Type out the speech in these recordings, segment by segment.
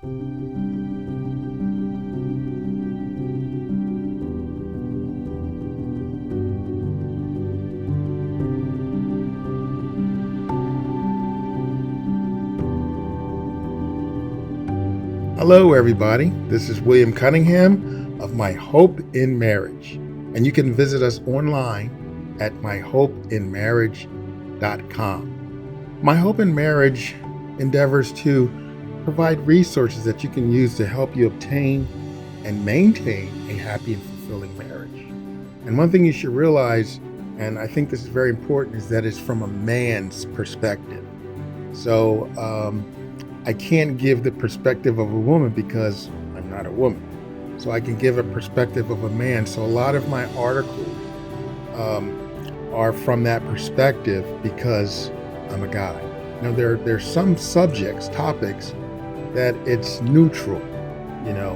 Hello, everybody. This is William Cunningham of My Hope in Marriage, and you can visit us online at myhopeinmarriage.com. My Hope in Marriage endeavors to provide resources that you can use to help you obtain and maintain a happy and fulfilling marriage. And one thing you should realize, and I think this is very important, is that it's from a man's perspective. So, I can't give the perspective of a woman because I'm not a woman. So I can give a perspective of a man. So a lot of my articles are from that perspective because I'm a guy. Now there's some subjects, topics that it's neutral, you know,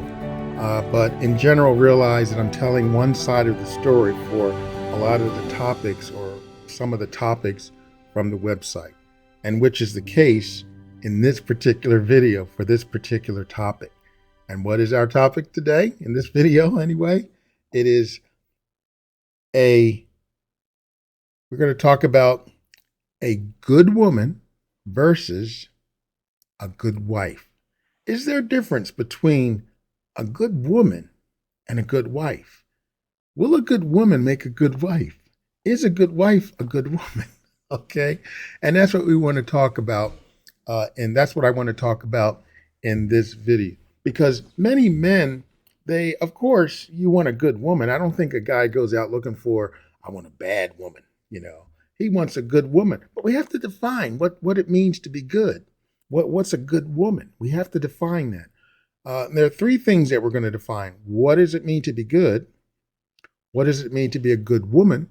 but in general realize that I'm telling one side of the story for a lot of the topics or some of the topics from the website, and which is the case in this particular video for this particular topic. And what is our topic today in this video anyway? It is we're going to talk about a good woman versus a good wife. Is there a difference between a good woman and a good wife? Will a good woman make a good wife? Is a good wife a good woman? Okay. And that's what we want to talk about. And that's what I want to talk about in this video, because many men, of course, you want a good woman. I don't think a guy goes out looking for, I want a bad woman. He wants a good woman, but we have to define what it means to be good. What's a good woman? We have to define that. There are three things that we're going to define. What does it mean to be good? What does it mean to be a good woman?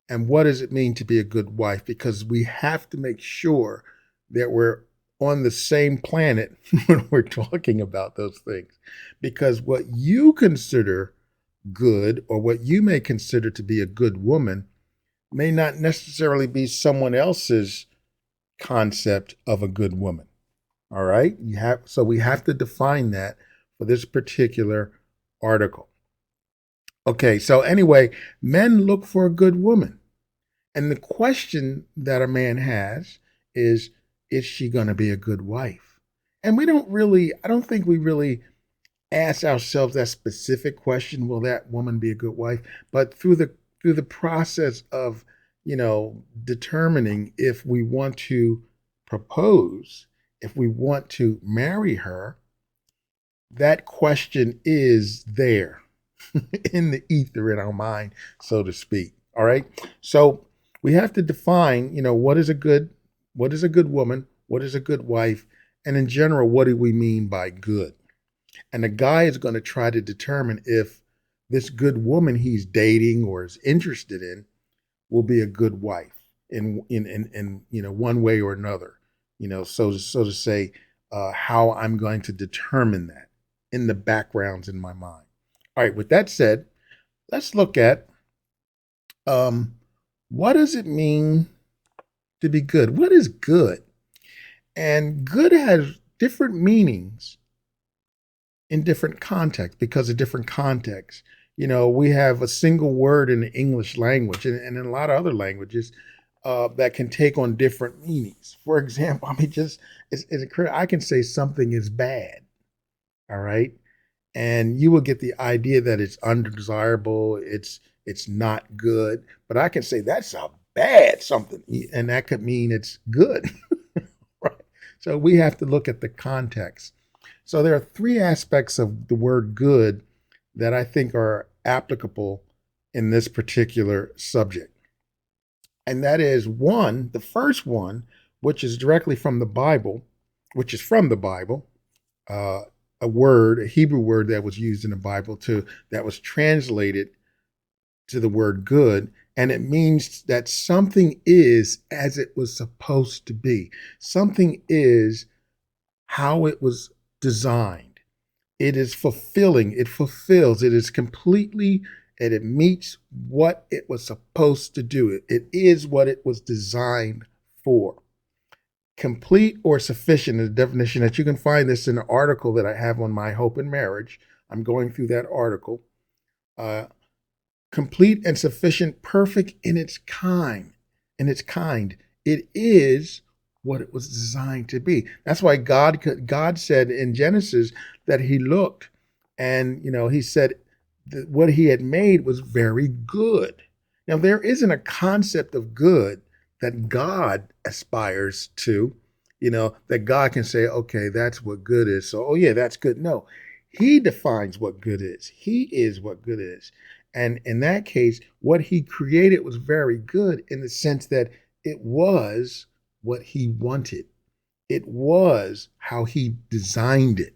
And what does it mean to be a good wife? Because we have to make sure that we're on the same planet when we're talking about those things. Because what you consider good, or what you may consider to be a good woman, may not necessarily be someone else's concept of a good woman. All right? So we have to define that for this particular article. Okay, so anyway, men look for a good woman. And the question that a man has is she going to be a good wife? And I don't think we really ask ourselves that specific question, will that woman be a good wife? But through the process of, determining if we want to propose, if we want to marry her, that question is there in the ether in our mind, so to speak. All right. So we have to define, what is a good woman? What is a good wife? And in general, what do we mean by good? And the guy is going to try to determine if this good woman he's dating or is interested in will be a good wife in one way or another. So to say, how I'm going to determine that in the backgrounds in my mind. All right. With that said, let's look at what does it mean to be good? What is good? And good has different meanings in different contexts because of different contexts. We have a single word in the English language and in a lot of other languages that can take on different meanings. For example, I can say something is bad, all right? And you will get the idea that it's undesirable, it's not good, but I can say that's a bad something, and that could mean it's good. Right? So we have to look at the context. So there are three aspects of the word good that I think are applicable in this particular subject. And that is the first one, which is directly from the Bible, a Hebrew word that was used in the Bible that was translated to the word good. And it means that something is as it was supposed to be. Something is how it was designed. It is fulfilling. It fulfills. It is completely, and it meets what it was supposed to do. It is what it was designed for. Complete or sufficient is a definition that you can find this in an article that I have on My Hope in Marriage. I'm going through that article. Uh, Complete and sufficient, perfect in its kind. It is what it was designed to be. That's why God said in Genesis that He looked, and He said that what He had made was very good. Now there isn't a concept of good that God aspires to, that God can say, okay, that's what good is. So, oh yeah, that's good. No, He defines what good is. He is what good is. And in that case, what He created was very good in the sense that it was what He wanted. It was how He designed it.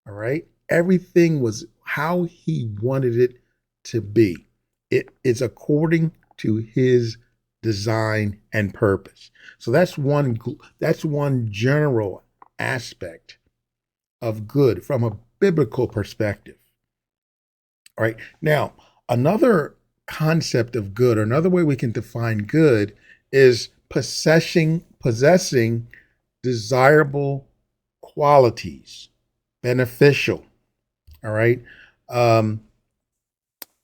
All right. Everything was how He wanted it to be. It is according to His design and purpose. So that's one general aspect of good from a biblical perspective. All right. Now, another concept of good, or another way we can define good, is possessing desirable qualities, beneficial. All right.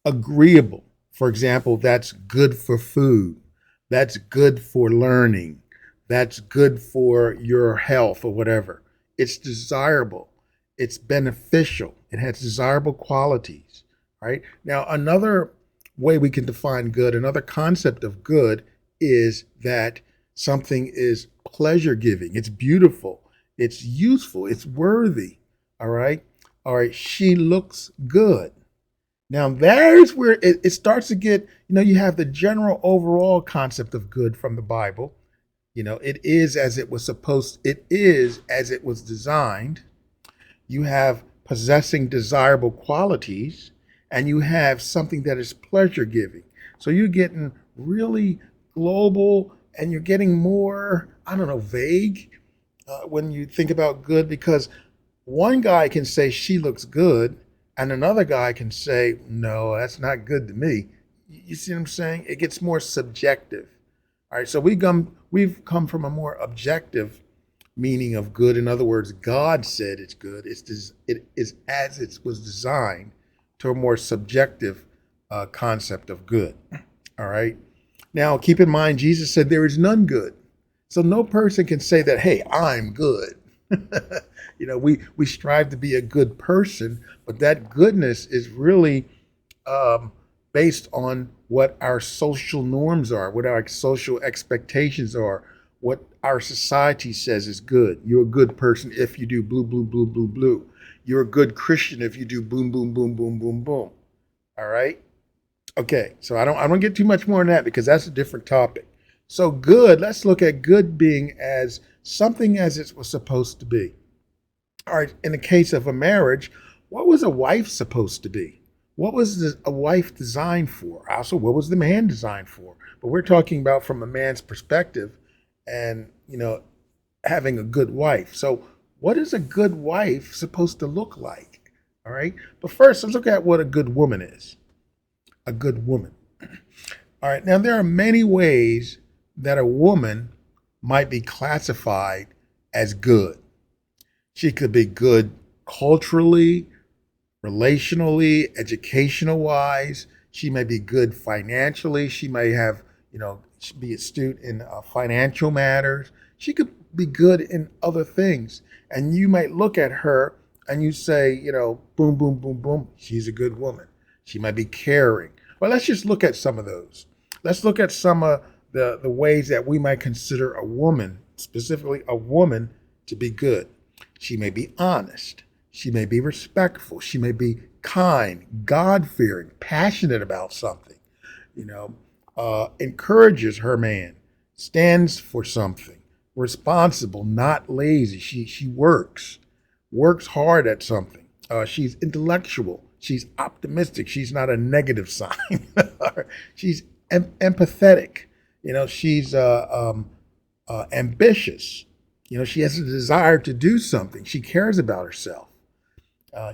Agreeable. For example, that's good for food. That's good for learning. That's good for your health or whatever. It's desirable. It's beneficial. It has desirable qualities. Right? Now, another way we can define good, another concept of good, is that something is pleasure giving. It's beautiful. It's useful. It's worthy. All right. All right. She looks good. Now, there's where it starts to get, you have the general overall concept of good from the Bible. It is as it was designed. You have possessing desirable qualities, and you have something that is pleasure giving. So you're getting really global, and you're getting more, vague when you think about good, because one guy can say she looks good, and another guy can say, no, that's not good to me. You see what I'm saying? It gets more subjective. All right, so we've come from a more objective meaning of good. In other words, God said it's good. It is as it was designed, to a more subjective concept of good. All right. Now, keep in mind, Jesus said there is none good. So no person can say that, hey, I'm good. We strive to be a good person, but that goodness is really based on what our social norms are, what our social expectations are, what our society says is good. You're a good person if you do blue, blue, blue, blue, blue. You're a good Christian if you do boom, boom, boom, boom, boom, boom. All right. Okay. So I don't get too much more on that because that's a different topic. So good, let's look at good being as something as it was supposed to be. All right. In the case of a marriage, what was a wife supposed to be? What was a wife designed for? Also, what was the man designed for? But we're talking about from a man's perspective and, having a good wife. So what is a good wife supposed to look like? All right. But first, let's look at what a good woman is. A good woman. All right. Now, there are many ways that a woman might be classified as good. She could be good culturally, relationally, educational wise. She may be good financially. She may have, be astute in financial matters. She could be good in other things. And you might look at her and you say, boom, boom, boom, boom, she's a good woman. She might be caring. Well, let's just look at some of those. Let's look at some of the ways that we might consider a woman, specifically a woman, to be good. She may be honest. She may be respectful. She may be kind, God-fearing, passionate about something, encourages her man, stands for something, responsible, not lazy. She works hard at something. She's intellectual. She's optimistic. She's not a negative sign. She's empathetic. She's ambitious. She has a desire to do something. She cares about herself.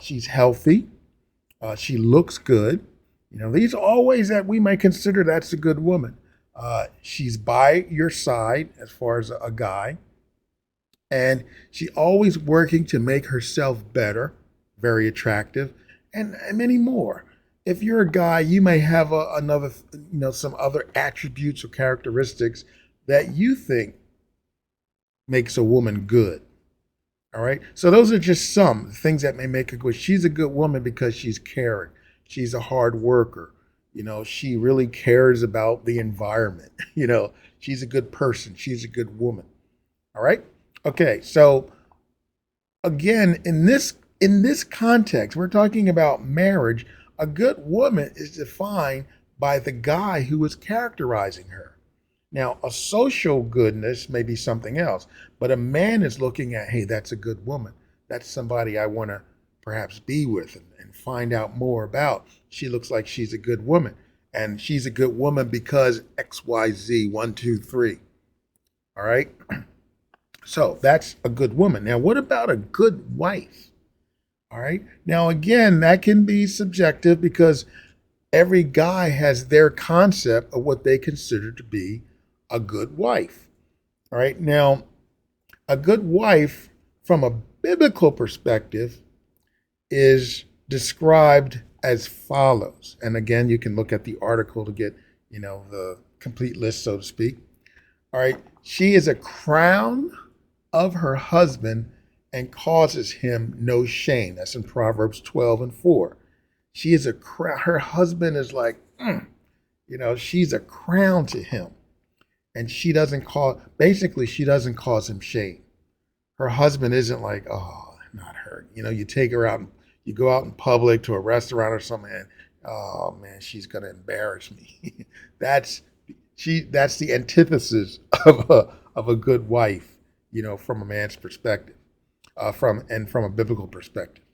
She's healthy. She looks good. These are all ways that we may consider that's a good woman. She's by your side as far as a guy. And she always working to make herself better, very attractive, and many more. If you're a guy, you may have some other attributes or characteristics that you think makes a woman good. All right. So those are just some things that may make her good. She's a good woman because she's caring. She's a hard worker. She really cares about the environment. She's a good person. She's a good woman. All right. Okay. So again, in this context, we're talking about marriage. A good woman is defined by the guy who is characterizing her. Now, a social goodness may be something else, but a man is looking at, hey, that's a good woman. That's somebody I want to perhaps be with and find out more about. She looks like she's a good woman. And she's a good woman because XYZ, 1, 2, 3. All right. So that's a good woman. Now, what about a good wife? All right. Now, again, that can be subjective because every guy has their concept of what they consider to be a good wife. All right. Now, a good wife from a biblical perspective is described as follows. And again, you can look at the article to get, the complete list, so to speak. All right. She is a crown of her husband and causes him no shame. That's in Proverbs 12:4. She is a crown. Her husband is like, she's a crown to him. And she doesn't cause him shame. Her husband isn't like, oh, not her. You take her out and you go out in public to a restaurant or something, and oh man, she's gonna embarrass me. that's the antithesis of a good wife, from a man's perspective, from a biblical perspective.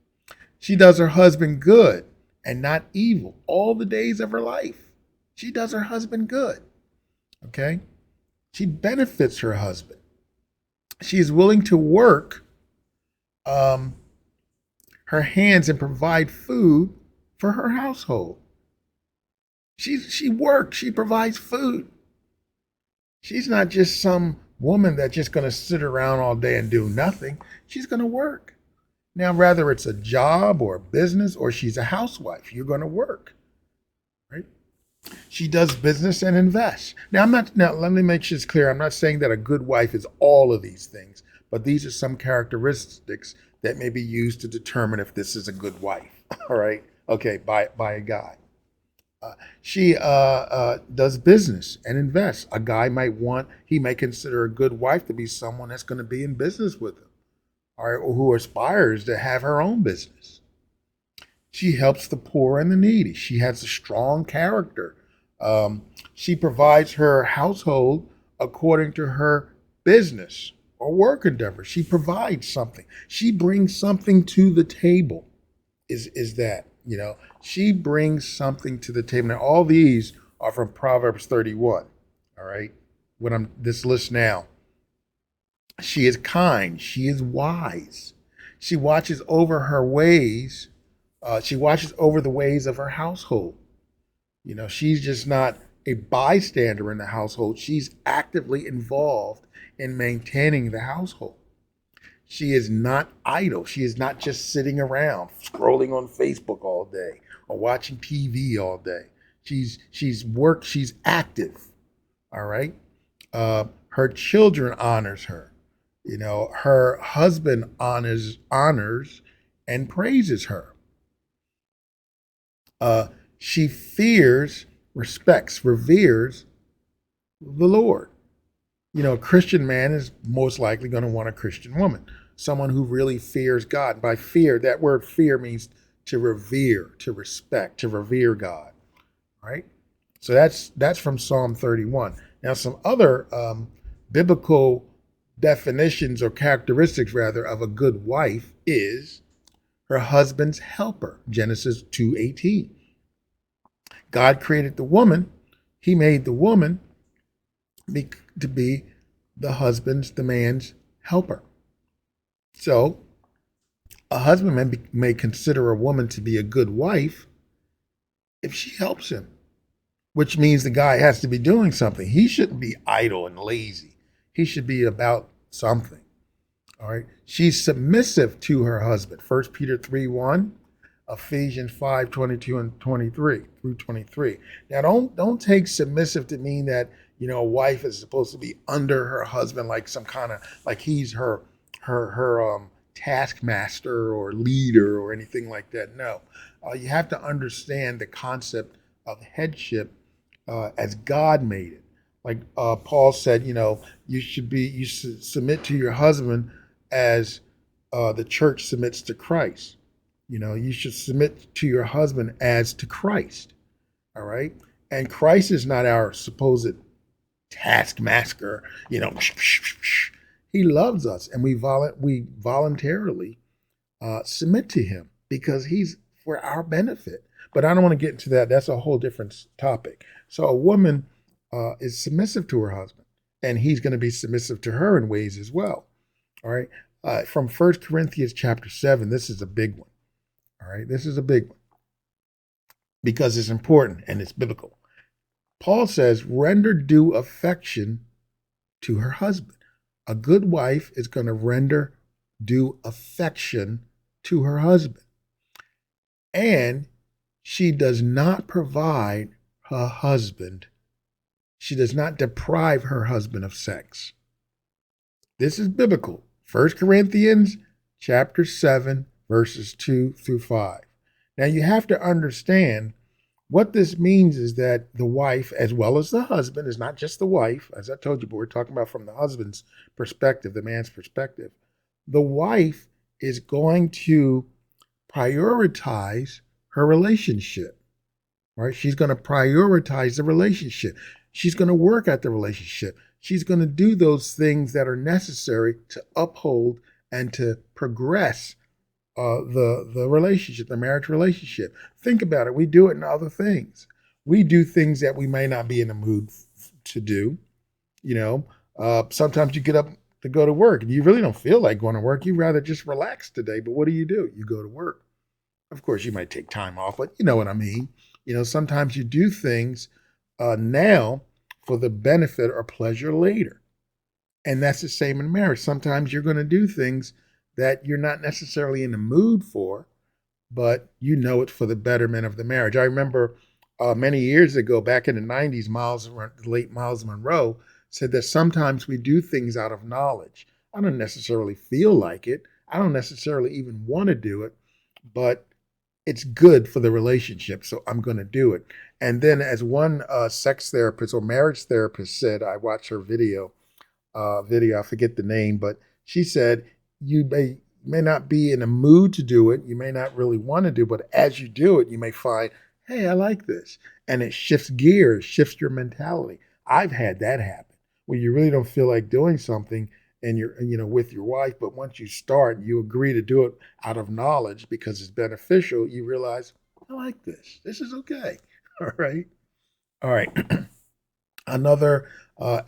She does her husband good and not evil all the days of her life. She does her husband good. Okay? She benefits her husband. She is willing to work her hands and provide food for her household. She works, she provides food. She's not just some woman that's just going to sit around all day and do nothing. She's going to work. Now, whether it's a job or a business or she's a housewife, you're going to work, right? She does business and invests. Now, let me make this clear. I'm not saying that a good wife is all of these things, but these are some characteristics that may be used to determine if this is a good wife, all right? Okay, by a guy. She does business and invests. A guy may consider a good wife to be someone that's going to be in business with him, all right, or who aspires to have her own business. She helps the poor and the needy. She has a strong character. She provides her household according to her business or work endeavor. She provides something. She brings something to the table. Is that, she brings something to the table. Now, all these are from Proverbs 31. All right. This list now. She is kind. She is wise. She watches over her ways. She watches over the ways of her household. She's just not a bystander in the household. She's actively involved in maintaining the household. She is not idle. She is not just sitting around scrolling on Facebook all day or watching TV all day. She's active. All right. Her children honors her. Her husband honors and praises her. She respects, reveres the Lord. A Christian man is most likely going to want a Christian woman, someone who really fears God. By fear, that word fear means to revere, to respect, to revere God. All right? So that's from Psalm 31. Now, some other biblical definitions or characteristics, rather, of a good wife is her husband's helper, Genesis 2:18. God created the woman. He made the woman to be the man's helper. So a husband may consider a woman to be a good wife if she helps him, which means the guy has to be doing something. He shouldn't be idle and lazy. He should be about something. All right. She's submissive to her husband. 1 Peter 3:1, Ephesians 5:22 and 23 through 23. Now don't take submissive to mean that, a wife is supposed to be under her husband like some kind of like he's her taskmaster or leader or anything like that. No. You have to understand the concept of headship as God made it. Like Paul said, you submit to your husband as the church submits to Christ. You should submit to your husband as to Christ. All right. And Christ is not our supposed taskmaster. He loves us, and we voluntarily submit to him because he's for our benefit. But I don't want to get into that. That's a whole different topic. So a woman is submissive to her husband, and he's going to be submissive to her in ways as well. All right. From 1 Corinthians chapter 7, this is a big one. All right. This is a big one because it's important and it's biblical. Paul says, render due affection to her husband. A good wife is going to render due affection to her husband. And she does not provide her husband. She does not deprive her husband of sex. This is biblical. 1 Corinthians chapter 7, verses 2 through 5. Now you have to understand what this means is that the wife, as well as the husband, is not just the wife, as I told you, but we're talking about from the husband's perspective, the man's perspective. The wife is going to prioritize her relationship, right? She's going to prioritize the relationship. She's going to work at the relationship. She's going to do those things that are necessary to uphold and to progress the relationship, the marriage relationship. Think about it. We do it in other things. We do things that we may not be in the mood to do. Sometimes you get up to go to work and you really don't feel like going to work. You'd rather just relax today. But what do? You go to work. Of course, you might take time off, but you know what I mean. Sometimes you do things now for the benefit or pleasure later. And that's the same in marriage. Sometimes you're going to do things that you're not necessarily in the mood for, but it's for the betterment of the marriage. I remember many years ago, back in the 90s, late Miles Monroe said that sometimes we do things out of knowledge. I don't necessarily feel like it. I don't necessarily even want to do it, but it's good for the relationship, so I'm going to do it. And then as one sex therapist or marriage therapist said, I watched her video, I forget the name, but she said, you may not be in a mood to do it. You may not really want to do it, but as you do it, you may find, hey, I like this. And it shifts gears, shifts your mentality. I've had that happen where you really don't feel like doing something and you're, with your wife, but once you start, you agree to do it out of knowledge because it's beneficial. You realize, I like this. This is okay. All right. All right. Another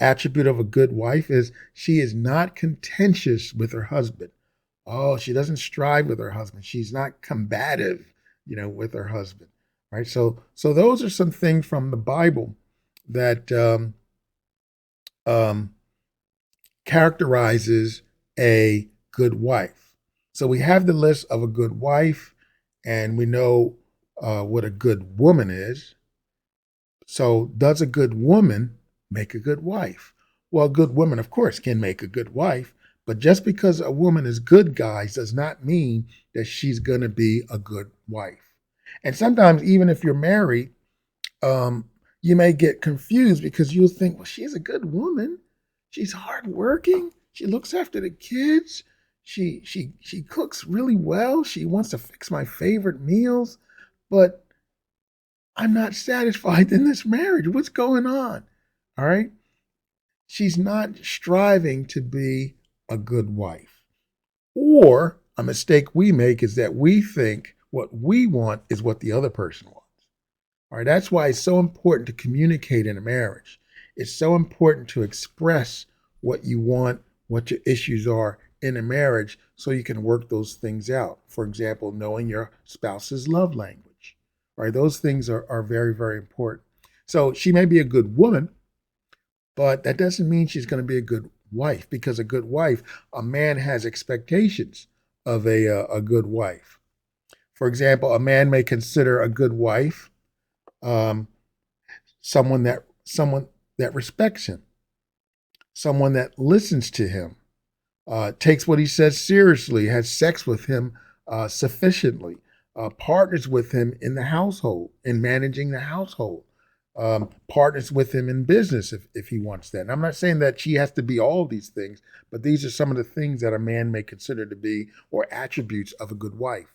attribute of a good wife is she is not contentious with her husband. Oh, she doesn't strive with her husband. She's not combative, with her husband. Right. So those are some things from the Bible that characterizes a good wife. So we have the list of a good wife, and we know what a good woman is. So does a good woman make a good wife? Well, a good woman, of course, can make a good wife, but just because a woman is good, guys, does not mean that she's going to be a good wife. And sometimes, even if you're married, you may get confused because you'll think, well, she's a good woman. She's hardworking. She looks after the kids. She cooks really well. She wants to fix my favorite meals, but I'm not satisfied in this marriage. What's going on? All right. She's not striving to be a good wife. Or a mistake we make is that we think what we want is what the other person wants. All right. That's why it's so important to communicate in a marriage. It's so important to express what you want, what your issues are in a marriage so you can work those things out. For example, knowing your spouse's love language. Right? Those things are very, very important. So she may be a good woman, but that doesn't mean she's going to be a good wife, because a good wife, a man has expectations of a good wife. For example, a man may consider a good wife um, someone that respects him, someone that listens to him, takes what he says seriously, has sex with him sufficiently, partners with him in the household, in managing the household, partners with him in business if he wants that. And I'm not saying that she has to be all these things, but these are some of the things that a man may consider to be or attributes of a good wife.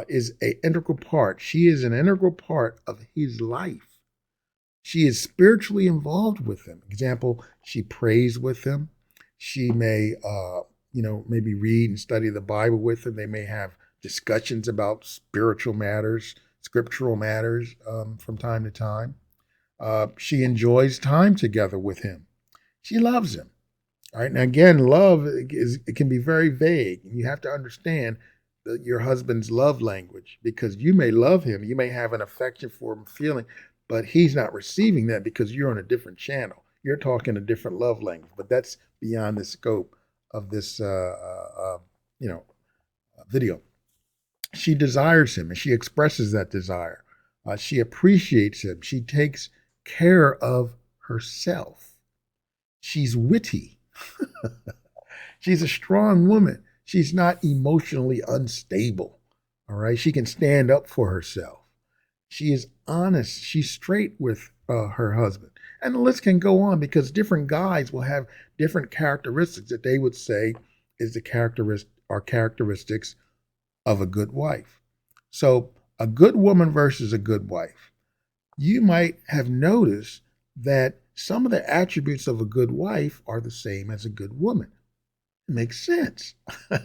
Is an integral part. She is an integral part of his life. She is spiritually involved with him. Example, she prays with him. She may, maybe read and study the Bible with him. They may have discussions about spiritual matters, scriptural matters from time to time. She enjoys time together with him. She loves him. All right. Now, again, love it can be very vague. You have to understand your husband's love language, because you may love him, you may have an affection for him, feeling, but he's not receiving that because you're on a different channel. You're talking a different love language, but that's beyond the scope of this, video. She desires him and she expresses that desire. She appreciates him. She takes care of herself. She's witty. She's a strong woman. She's not emotionally unstable. All right. She can stand up for herself. She is honest. She's straight with her husband. And the list can go on, because different guys will have different characteristics that they would say is the characteristics of a good wife. So a good woman versus a good wife. You might have noticed that some of the attributes of a good wife are the same as a good woman. It makes sense. I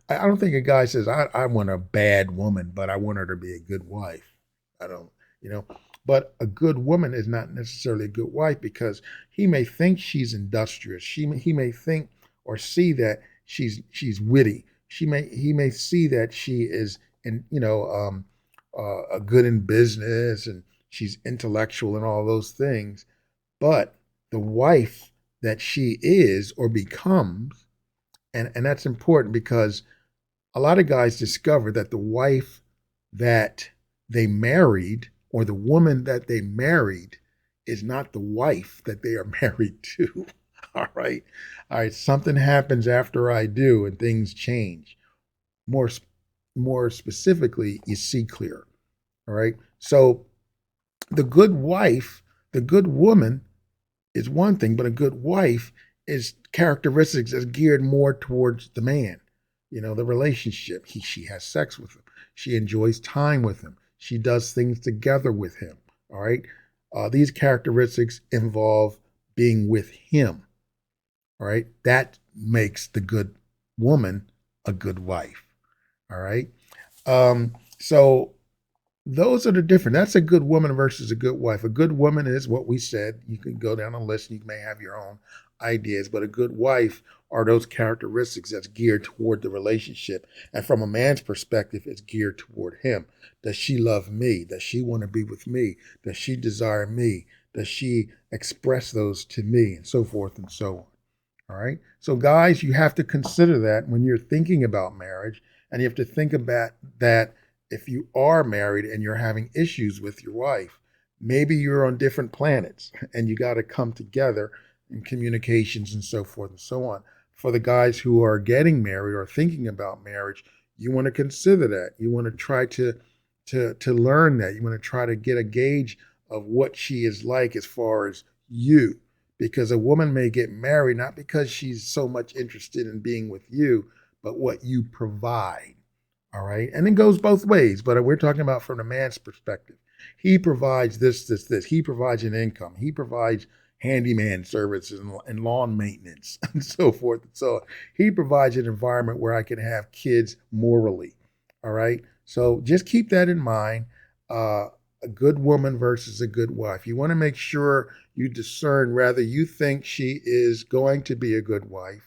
don't think a guy says, I want a bad woman, but I want her to be a good wife. I don't, you know, but a good woman is not necessarily a good wife, because he may think she's industrious. He may think or see that she's witty. He may see that she is good in business, and she's intellectual and all those things. But the wife that she is or becomes, and that's important, because a lot of guys discover that the wife that they married, or the woman that they married, is not the wife that they are married to. All right. All right. Something happens after I do and things change. More, more specifically, you see clear. All right. So the good wife, the good woman is one thing, but a good wife is characteristics that's geared more towards the man. The relationship. She has sex with him. She enjoys time with him. She does things together with him. All right. These characteristics involve being with him. All right. That makes the good woman a good wife. All right. So those are the different. That's a good woman versus a good wife. A good woman is what we said. You can go down a list. You may have your own ideas, but a good wife are those characteristics that's geared toward the relationship. And from a man's perspective, it's geared toward him. Does she love me? Does she want to be with me? Does she desire me? Does she express those to me? And so forth and so on. All right. So guys, you have to consider that when you're thinking about marriage, and you have to think about that if you are married and you're having issues with your wife. Maybe you're on different planets and you got to come together in communications and so forth and so on. For the guys who are getting married or thinking about marriage, you want to consider that. You want to try to learn that. You want to try to get a gauge of what she is like as far as you. Because a woman may get married not because she's so much interested in being with you, but what you provide. All right. And it goes both ways, but we're talking about from the man's perspective. He provides this. He provides an income. He provides handyman services and lawn maintenance and so forth and so on. He provides an environment where I can have kids morally. All right. So just keep that in mind. A good woman versus a good wife. You want to make sure you discern whether you think she is going to be a good wife.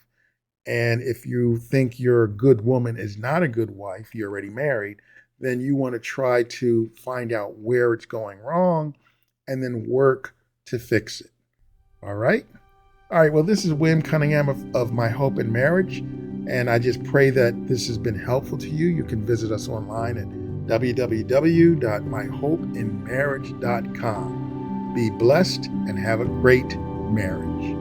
And if you think your good woman is not a good wife, you're already married, then you want to try to find out where it's going wrong and then work to fix it. All right? All right, well, this is William Cunningham of My Hope in Marriage, and I just pray that this has been helpful to you. You can visit us online at www.myhopeinmarriage.com. Be blessed and have a great marriage.